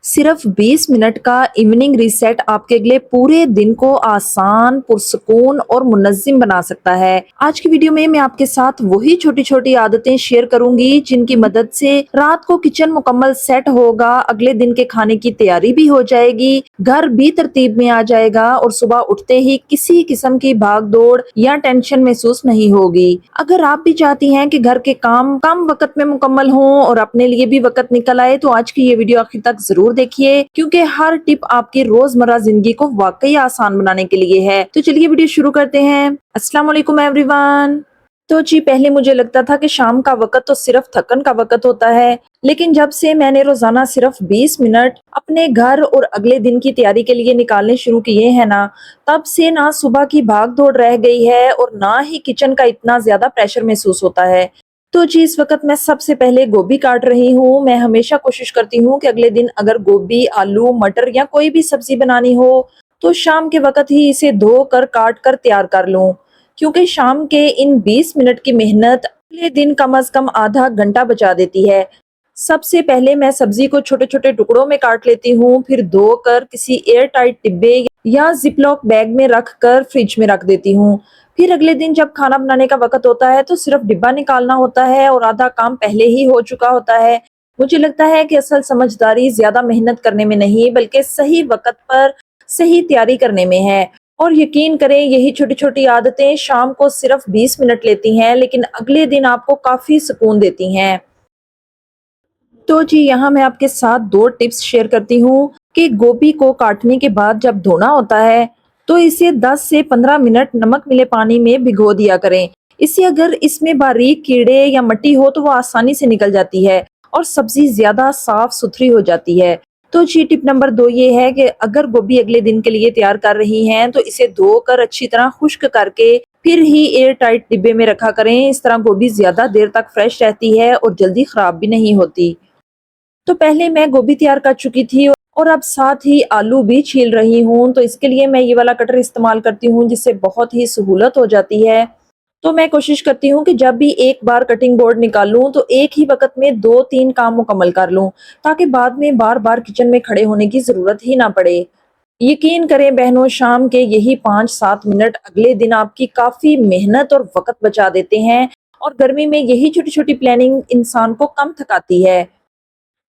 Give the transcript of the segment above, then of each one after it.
सिर्फ 20 मिनट का evening reset आपके लिए पूरे दिन को आसान, पुरसुकून और मुनज़्ज़िम बना सकता है। आज की वीडियो में मैं आपके साथ वही छोटी-छोटी आदतें शेयर करूंगी जिनकी मदद से रात को किचन मुकम्मल सेट होगा, अगले दिन के खाने की तैयारी भी हो जाएगी, घर भी तरतीब में आ जाएगा और सुबह उठते ही किसी किस्म की भाग-दौड़ या टेंशन महसूस नहीं होगी। अगर आप भी चाहती हैं कि घर के काम कम वक्त में मुकम्मल हों और अपने लिए भी वक्त निकल आए तो आज की ये वीडियो आखिर तक जरूर देखिए, क्योंकि हर टिप आपकी रोजमर्रा जिंदगी को वाकई आसान बनाने के लिए है। तो चलिए वीडियो शुरू करते हैं। अस्सलाम वालेकुम एवरीवन। तो जी, पहले मुझे लगता था कि शाम का वक्त तो सिर्फ थकन का वक्त होता है, लेकिन जब से मैंने रोजाना सिर्फ 20 मिनट अपने घर और अगले दिन की तैयारी के लिए निकालने शुरू किए हैं ना, तब से ना सुबह की भाग दौड़ रह गई है और ना ही किचन का इतना ज्यादा प्रेशर महसूस होता है। तो जी, इस वक्त मैं सबसे पहले गोभी काट रही हूँ। मैं हमेशा कोशिश करती हूँ कि अगले दिन अगर गोभी, आलू, मटर या कोई भी सब्जी बनानी हो तो शाम के वक्त ही इसे धो कर काट कर तैयार कर लूँ, क्योंकि शाम के इन 20 मिनट की मेहनत अगले दिन कम से कम आधा घंटा बचा देती है। सबसे पहले मैं सब्जी को छोटे-छोटे टुकड़ों में काट लेती हूँ, फिर धोकर किसी एयर टाइट डिब्बे या जिपलॉक बैग में रख कर फ्रिज में रख देती हूँ। फिर अगले दिन जब खाना बनाने का वक़्त होता है तो सिर्फ डिब्बा निकालना होता है और आधा काम पहले ही हो चुका होता है। मुझे लगता है कि असल समझदारी ज़्यादा मेहनत करने में नहीं, बल्कि सही वक़्त पर सही तैयारी करने में है। और यकीन करें, यही छोटी-छोटी आदतें शाम को सिर्फ 20 मिनट लेती हैं, लेकिन अगले दिन आपको काफ़ी सुकून देती हैं। तो जी, यहाँ मैं आपके साथ 2 टिप्स शेयर करती हूँ कि गोभी को काटने के बाद जब धोना होता है, तो इसे 10 से 15 मिनट नमक मिले पानी में भिगो दिया करें। इससे अगर इसमें बारीक कीड़े या मिट्टी हो तो वो आसानी से निकल जाती है और सब्जी ज़्यादा साफ-सुथरी हो जाती है। तो जी, टिप नंबर 2 ये है कि अगर गोभी अगले दिन के लिए तैयार कर रही हैं, तो इसे धोकर अच्छी तरह खुश्क करके फिर ही एयर टाइट डिब्बे में रखा करें। इस तरह गोभी ज़्यादा देर तक फ्रेश रहती है और जल्दी खराब भी नहीं होती। तो पहले मैं गोभी तैयार कर चुकी थी और अब साथ ही आलू भी छील रही हूँ, तो इसके लिए मैं ये वाला कटर इस्तेमाल करती हूँ जिससे बहुत ही सहूलत हो जाती है। तो मैं कोशिश करती हूँ कि जब भी एक बार कटिंग बोर्ड निकालूं तो एक ही वक्त में 2-3 काम मुकम्मल कर लूं, ताकि बाद में बार-बार किचन में खड़े होने की ज़रूरत ही ना पड़े। यकीन करें बहनों, शाम के यही 5-7 मिनट अगले दिन आपकी काफ़ी मेहनत और वक़्त बचा देते हैं और गर्मी में यही छोटी-छोटी प्लानिंग इंसान को कम थकाती है।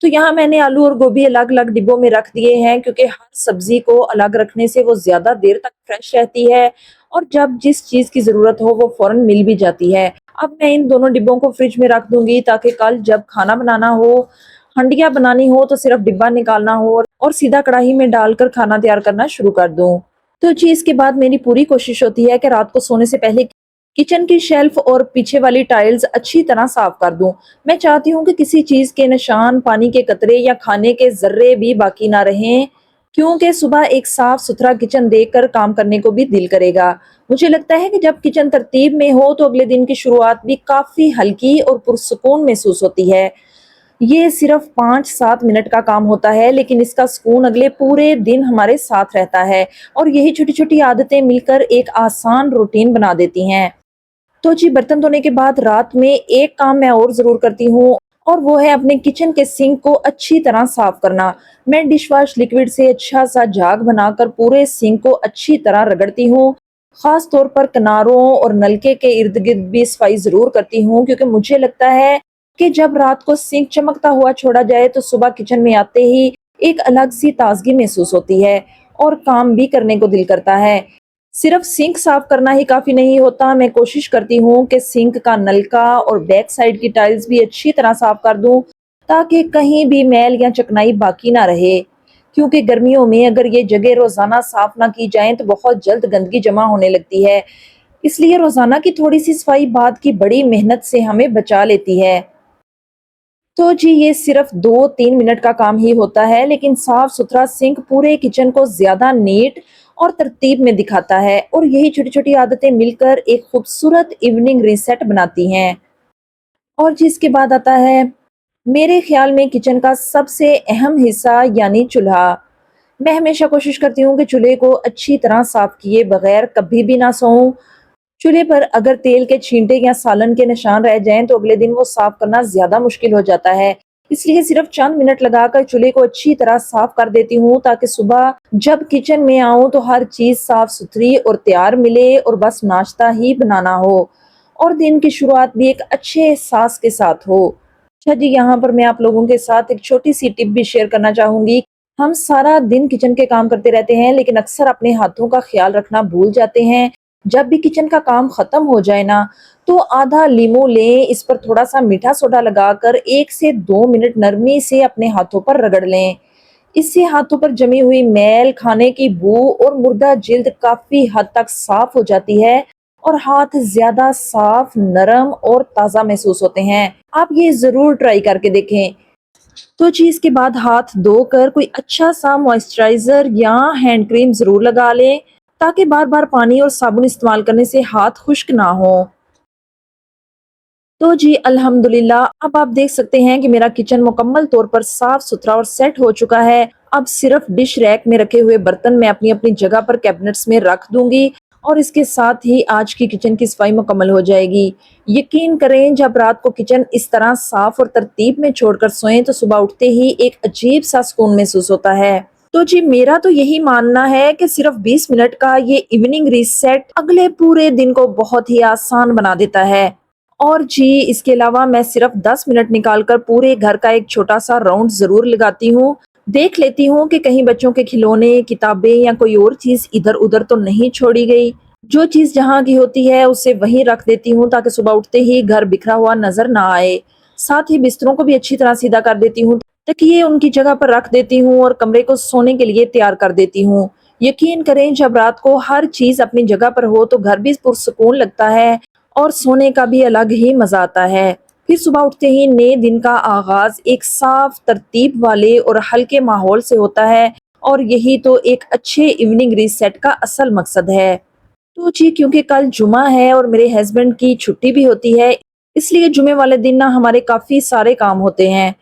तो यहाँ मैंने आलू और गोभी अलग-अलग डिब्बों में रख दिए हैं, क्योंकि हर सब्जी को अलग रखने से वो ज़्यादा देर तक फ्रेश रहती है और जब जिस चीज़ की ज़रूरत हो वो फ़ौरन मिल भी जाती है। अब मैं इन दोनों डिब्बों को फ्रिज में रख दूँगी ताकि कल जब खाना बनाना हो, हंडिया बनानी हो तो सिर्फ डिब्बा निकालना हो और सीधा कढ़ाई में डालकर खाना तैयार करना शुरू कर दूँ। तो जी, इसके बाद मेरी पूरी कोशिश होती है कि रात को सोने से पहले किचन की शेल्फ और पीछे वाली टाइल्स अच्छी तरह साफ कर दूं। मैं चाहती हूँ कि किसी चीज के निशान, पानी के कतरे या खाने के जर्रे भी बाकी ना रहें, क्योंकि सुबह एक साफ सुथरा किचन देखकर काम करने को भी दिल करेगा। मुझे लगता है कि जब किचन तरतीब में हो तो अगले दिन की शुरुआत भी काफी हल्की और पुरसुकून महसूस होती है। ये सिर्फ 5-7 मिनट का काम होता है, लेकिन इसका सुकून अगले पूरे दिन हमारे साथ रहता है और यही छोटी छोटी आदतें मिलकर एक आसान रूटीन बना देती हैं। तो जी, बर्तन धोने के बाद रात में एक काम मैं और ज़रूर करती हूँ और वो है अपने किचन के सिंक को अच्छी तरह साफ करना। मैं डिश वॉश लिक्विड से अच्छा सा झाग बनाकर पूरे सिंक को अच्छी तरह रगड़ती हूँ। खास तौर पर किनारों और नलके के इर्द-गिर्द भी सफाई ज़रूर करती हूँ, क्योंकि मुझे लगता है कि जब रात को सिंक चमकता हुआ छोड़ा जाए तो सुबह किचन में आते ही एक अलग सी ताजगी महसूस होती है और काम भी करने को दिल करता है। सिर्फ सिंक साफ करना ही काफ़ी नहीं होता, मैं कोशिश करती हूँ कि सिंक का नलका और बैक साइड की टाइल्स भी अच्छी तरह साफ कर दूँ, ताकि कहीं भी मैल या चिकनाई बाकी ना रहे। क्योंकि गर्मियों में अगर ये जगह रोज़ाना साफ ना की जाए तो बहुत जल्द गंदगी जमा होने लगती है। इसलिए रोज़ाना की थोड़ी-सी सफाई बाद की बड़ी मेहनत से हमें बचा लेती है। तो जी, ये सिर्फ 2-3 मिनट का काम ही होता है, लेकिन साफ-सुथरा सिंक पूरे किचन को ज़्यादा नीट और तरतीब में दिखाता है और यही छोटी-छोटी आदतें मिलकर एक खूबसूरत इवनिंग रीसेट बनाती हैं। और जिसके बाद आता है मेरे ख्याल में किचन का सबसे अहम हिस्सा, यानी चूल्हा। मैं हमेशा कोशिश करती हूँ कि चूल्हे को अच्छी तरह साफ किए बगैर कभी भी ना सोऊं। चूल्हे पर अगर तेल के छींटे या सालन के निशान रह जाएं तो अगले दिन वो साफ करना ज्यादा मुश्किल हो जाता है। इसलिए सिर्फ चंद मिनट लगाकर चूल्हे को अच्छी तरह साफ कर देती हूँ ताकि सुबह जब किचन में आऊँ तो हर चीज साफ सुथरी और तैयार मिले और बस नाश्ता ही बनाना हो और दिन की शुरुआत भी एक अच्छे एहसास के साथ हो। अच्छा जी, यहाँ पर मैं आप लोगों के साथ एक छोटी सी टिप भी शेयर करना चाहूंगी। हम सारा दिन किचन के काम करते रहते हैं लेकिन अक्सर अपने हाथों का ख्याल रखना भूल जाते हैं। जब भी किचन का काम खत्म हो जाए ना, तो आधा लीमू लें, इस पर थोड़ा सा मीठा सोडा लगाकर 1 से 2 मिनट नरमी से अपने हाथों पर रगड़ लें। इससे हाथों पर जमी हुई मैल, खाने की बू और मुर्दा जिल्द काफी हद तक साफ हो जाती है और हाथ ज्यादा साफ, नरम और ताजा महसूस होते हैं। आप ये जरूर ट्राई करके देखें। तो जी, इसके बाद हाथ धोकर कोई अच्छा सा मॉइस्चराइजर या हैंड क्रीम जरूर लगा लें ताकि बार बार पानी और साबुन इस्तेमाल करने से हाथ खुश्क ना हो। तो जी अल्हम्दुलिल्लाह, अब आप देख सकते हैं कि मेरा किचन मुकम्मल तौर पर साफ सुथरा और सेट हो चुका है। अब सिर्फ डिश रैक में रखे हुए बर्तन मैं अपनी अपनी जगह पर कैबिनेट्स में रख दूंगी और इसके साथ ही आज की किचन की सफाई मुकम्मल हो जाएगी। यकीन करें, जब रात को किचन इस तरह साफ और तरतीब में छोड़कर सोएं तो सुबह उठते ही एक अजीब सा सुकून महसूस होता है। तो जी, मेरा तो यही मानना है कि सिर्फ 20 मिनट का ये इवनिंग रीसेट अगले पूरे दिन को बहुत ही आसान बना देता है। और जी, इसके अलावा मैं सिर्फ 10 मिनट निकाल कर पूरे घर का एक छोटा सा राउंड ज़रूर लगाती हूँ। देख लेती हूँ कि कहीं बच्चों के खिलौने, किताबें या कोई और चीज़ इधर-उधर तो नहीं छोड़ी गई। जो चीज़ जहाँ की होती है उसे वहीं रख देती हूँ ताकि सुबह उठते ही घर बिखरा हुआ नज़र ना आए। साथ ही बिस्तरों को भी अच्छी तरह सीधा कर देती हूँ, तकिए उनकी जगह पर रख देती हूँ और कमरे को सोने के लिए तैयार कर देती हूँ। यकीन करें, जब रात को हर चीज़ अपनी जगह पर हो तो घर भी पुरसुकून लगता है और सोने का भी अलग ही मजा आता है। फिर सुबह उठते ही नए दिन का आगाज एक साफ, तरतीब वाले और हल्के माहौल से होता है और यही तो एक अच्छे इवनिंग रीसेट का असल मकसद है। तो जी, क्योंकि कल जुमा है और मेरे हस्बैंड की छुट्टी भी होती है, इसलिए जुमे वाले दिन ना हमारे काफी सारे काम होते हैं।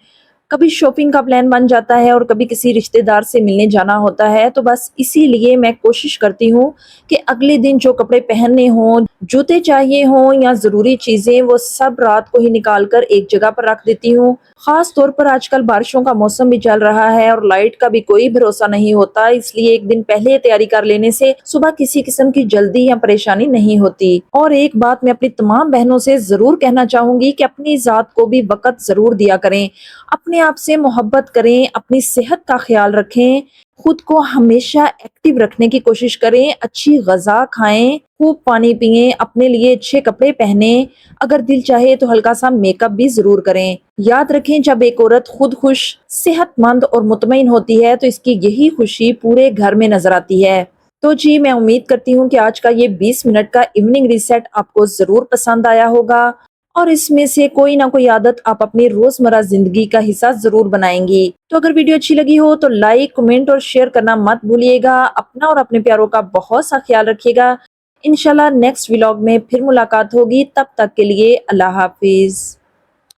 कभी शॉपिंग का प्लान बन जाता है और कभी किसी रिश्तेदार से मिलने जाना होता है, तो बस इसीलिए मैं कोशिश करती हूँ कि अगले दिन जो कपड़े पहनने हों, जूते चाहिए हों या ज़रूरी चीज़ें, वो सब रात को ही निकाल कर एक जगह पर रख देती हूँ। ख़ास तौर पर आजकल बारिशों का मौसम भी चल रहा है और लाइट का भी कोई भरोसा नहीं होता, इसलिए एक दिन पहले तैयारी कर लेने से सुबह किसी किस्म की जल्दी या परेशानी नहीं होती। और एक बात मैं अपनी तमाम बहनों से ज़रूर कहना चाहूँगी कि अपनी ज़ात को भी वक़्त ज़रूर दिया करें। अपने आप से मोहब्बत करें, अपनी सेहत का ख्याल रखें, खुद को हमेशा एक्टिव रखने की कोशिश करें, अच्छी ग़िज़ा खाएँ, खूब पानी पिएँ, अपने लिए अच्छे कपड़े पहनें, अगर दिल चाहे तो हल्का सा मेकअप भी ज़रूर करें। याद रखें, जब एक औरत खुद खुश, सेहतमंद और मुतमईन होती है तो इसकी यही खुशी पूरे घर में नज़र आती है। तो जी, मैं उम्मीद करती हूँ कि आज का ये 20 मिनट का इवनिंग रीसेट आपको ज़रूर पसंद आया होगा और इसमें से कोई ना कोई आदत आप अपनी रोजमर्रा जिंदगी का हिस्सा जरूर बनाएंगी। तो अगर वीडियो अच्छी लगी हो तो लाइक, कमेंट और शेयर करना मत भूलिएगा। अपना और अपने प्यारों का बहुत सा ख्याल रखिएगा। इंशाल्लाह नेक्स्ट व्लॉग में फिर मुलाकात होगी, तब तक के लिए अल्लाह हाफिज।